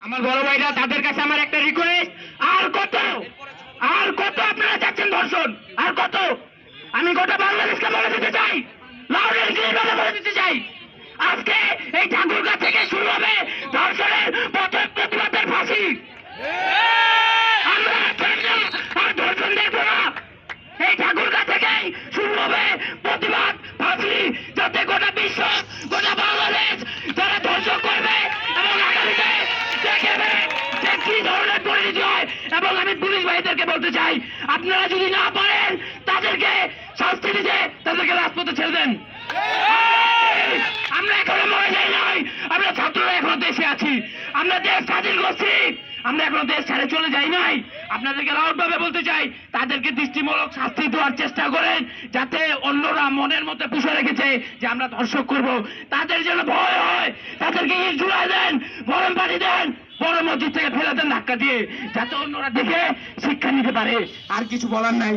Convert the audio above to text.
আমার বড় ভাইরা, তাদের কাছে আমার একটা রিকোয়েস্ট, আর কত আপনারা চাচ্ছেন ধর্ষণ? আর কত? আমি গোটা বাংলাদেশকে বলে দিতে চাই, লাউডের গিরিবালে বলে দিতে চাই, আজকে এই ঠাকুরগাঁ থেকে শুরু হবে ধর্ষণের প্রথম প্রতিবাদের ফাঁসি। আমরা আর ধর্ষণ দেখবো না। এই ঠাকুরগাঁ থেকেই শুরু হবে প্রতিবাদ, ফাঁসি, যাতে গোটা বিশ্ব, গোটা বাংলাদেশ যারা ধর্ষণ করবে এবং আগামীতে দেখবে যে কি ধরনের পরিণতি হয়। এবং আমি পুলিশ ভাইদেরকে বলতে চাই, আপনারা যদি না পারেন তাদেরকে শাস্তি দিতে, তাদেরকে রাজপথে ছেড়ে দেন। আমরা এখনো মরে যাই নাই, আমরা ছাত্ররা এখনো দেশে আছি, আমরা দেশ স্বাধীন করছি, আমরা এখনো দেশ ছেড়ে চলে যাই নাই। আপনাদেরকে লাউড ভাবে বলতে চাই, তাদেরকে দৃষ্টিমূলক শাস্তি দেওয়ার চেষ্টা করেন, যাতে অন্যরা মনের মধ্যে পুষে রেখেছে যে আমরা ধর্ষক করব, তাদের যেন ভয় হয়। তাদেরকে ইট জুড়ায় দেন, গরম পানি দেন, বড় মসজিদ থেকে ফেলে দেন ধাক্কা দিয়ে, যাতে অন্যরা দেখে শিক্ষা নিতে পারে। আর কিছু বলার নাই।